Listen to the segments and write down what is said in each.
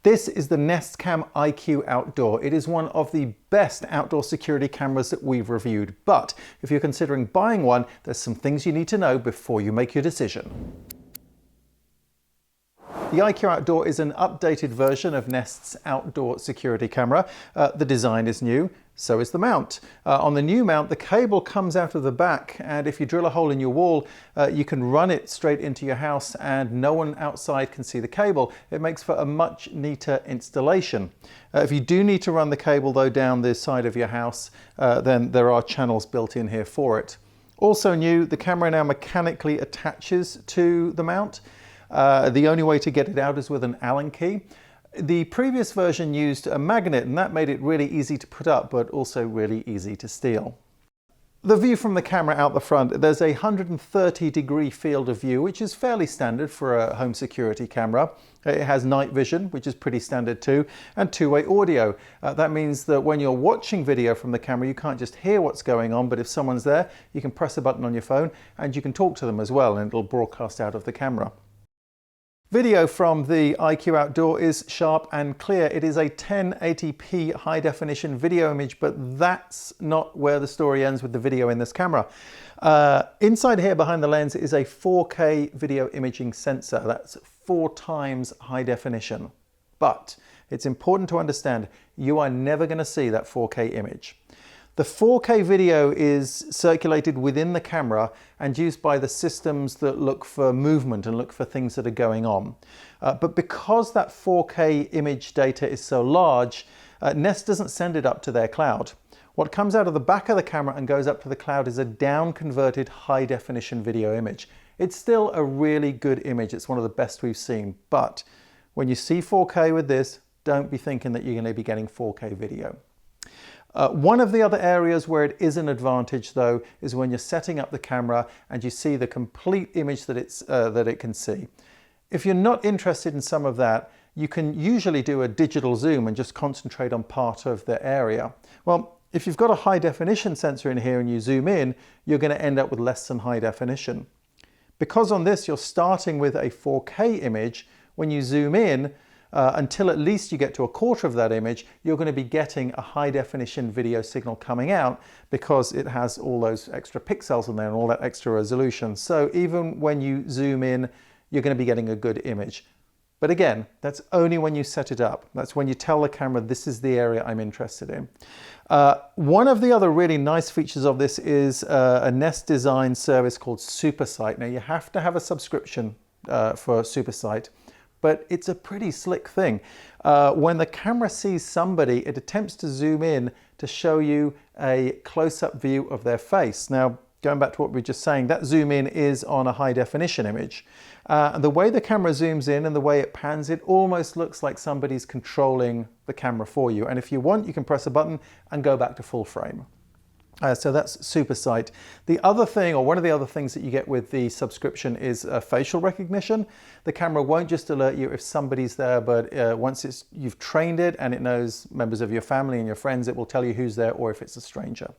This is the Nest Cam IQ Outdoor. It is one of the best outdoor security cameras that we've reviewed. But if you're considering buying one, there's some things you need to know before you make your decision. The IQ Outdoor is an updated version of Nest's outdoor security camera. The design is new, so is the mount. On the new mount, the cable comes out of the back, and if you drill a hole in your wall, you can run it straight into your house and no one outside can see the cable. It makes for a much neater installation. If you do need to run the cable though down the side of your house, then there are channels built in here for it. Also new, the camera now mechanically attaches to the mount. The only way to get it out is with an Allen key. The previous version used a magnet, and that made it really easy to put up, but also really easy to steal. The view from the camera out the front, there's a 130-degree field of view, which is fairly standard for a home security camera. It has night vision, which is pretty standard too, and two-way audio. That means that when you're watching video from the camera, you can't just hear what's going on, but if someone's there, you can press a button on your phone and you can talk to them as well, and it'll broadcast out of the camera. Video from the IQ Outdoor is sharp and clear. It is a 1080p high definition video image, but that's not where the story ends with the video in this camera. Inside here behind the lens is a 4K video imaging sensor. That's 4 times high definition. But it's important to understand you are never going to see that 4K image. The 4K video is circulated within the camera and used by the systems that look for movement and look for things that are going on. But because that 4K image data is so large, Nest doesn't send it up to their cloud. What comes out of the back of the camera and goes up to the cloud is a down-converted high-definition video image. It's still a really good image. It's one of the best we've seen. But when you see 4K with this, don't be thinking that you're going to be getting 4K video. One of the other areas where it is an advantage though is when you're setting up the camera and you see the complete image that it can see. If you're not interested in some of that, you can usually do a digital zoom and just concentrate on part of the area. Well, if you've got a high definition sensor in here and you zoom in, you're going to end up with less than high definition. Because on this you're starting with a 4K image, when you zoom in, until at least you get to a quarter of that image, you're going to be getting a high definition video signal coming out because it has all those extra pixels in there and all that extra resolution. So even when you zoom in, you're going to be getting a good image. But again, that's only when you set it up. That's when you tell the camera, this is the area I'm interested in. One of the other really nice features of this is a Nest design service called SuperSight. Now you have to have a subscription for SuperSight, but it's a pretty slick thing. When the camera sees somebody, it attempts to zoom in to show you a close-up view of their face. Now, going back to what we were just saying, that zoom in is on a high definition image. The way the camera zooms in and the way it pans, it almost looks like somebody's controlling the camera for you. And if you want, you can press a button and go back to full frame. So that's SuperSight. The other thing, or one of the other things that you get with the subscription is facial recognition. The camera won't just alert you if somebody's there, but once you've trained it and it knows members of your family and your friends, it will tell you who's there or if it's a stranger.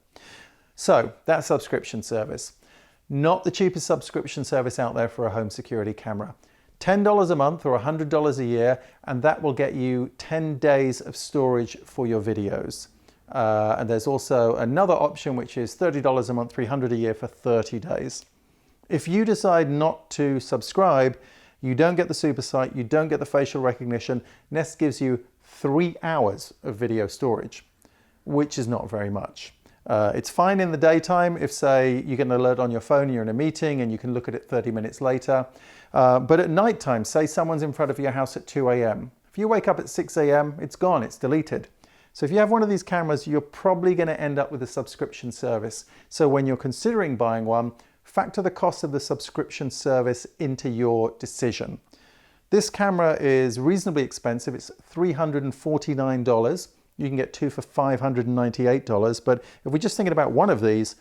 So that subscription service, not the cheapest subscription service out there for a home security camera. $10 a month or $100 a year, and that will get you 10 days of storage for your videos. And there's also another option which is $30 a month, $300 a year for 30 days. If you decide not to subscribe, you don't get the SuperSight, you don't get the facial recognition. Nest gives you 3 hours of video storage, which is not very much. It's fine in the daytime if, say, you get an alert on your phone, you're in a meeting and you can look at it 30 minutes later. But at nighttime, say someone's in front of your house at 2 a.m. If you wake up at 6 a.m., it's gone, it's deleted. So if you have one of these cameras, you're probably going to end up with a subscription service. So when you're considering buying one, factor the cost of the subscription service into your decision. This camera is reasonably expensive. It's $349. You can get 2 for $598. But if we're just thinking about one of these,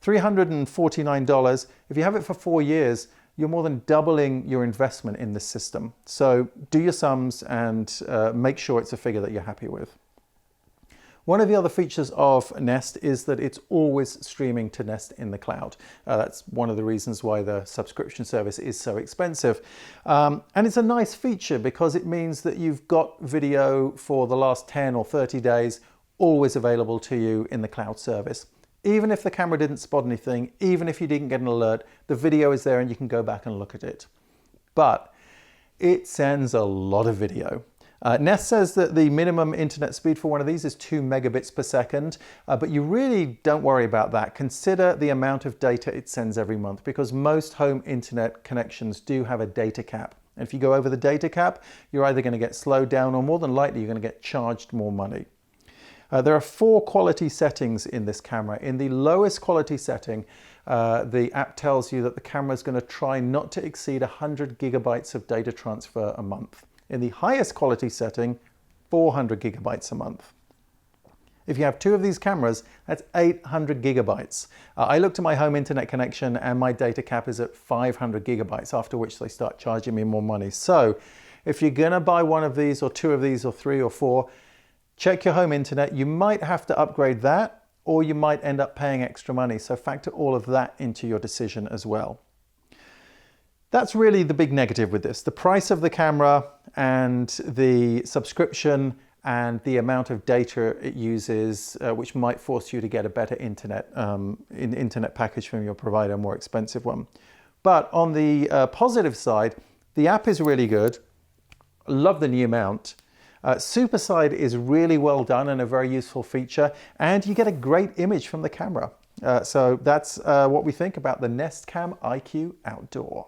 $349, if you have it for 4 years, you're more than doubling your investment in this system. So do your sums and make sure it's a figure that you're happy with. One of the other features of Nest is that it's always streaming to Nest in the cloud. That's one of the reasons why the subscription service is so expensive. And it's a nice feature because it means that you've got video for the last 10 or 30 days always available to you in the cloud service. Even if the camera didn't spot anything, even if you didn't get an alert, the video is there and you can go back and look at it. But it sends a lot of video. Nest says that the minimum internet speed for one of these is 2 megabits per second, but you really don't worry about that. Consider the amount of data it sends every month, because most home internet connections do have a data cap. And if you go over the data cap, you're either going to get slowed down or more than likely you're going to get charged more money. There are 4 quality settings in this camera. In the lowest quality setting, the app tells you that the camera is going to try not to exceed 100 gigabytes of data transfer a month. In the highest quality setting, 400 gigabytes a month. If you have 2 of these cameras, that's 800 gigabytes. I looked at my home internet connection and my data cap is at 500 gigabytes, after which they start charging me more money. So if you're gonna buy one of these or 2 of these or 3 or 4, check your home internet. You might have to upgrade that, or you might end up paying extra money. So factor all of that into your decision as well. That's really the big negative with this. The price of the camera and the subscription and the amount of data it uses, which might force you to get a better internet package from your provider, a more expensive one. But on the positive side, the app is really good. Love the new mount. Superside is really well done and a very useful feature, and you get a great image from the camera. So that's what we think about the Nest Cam IQ Outdoor.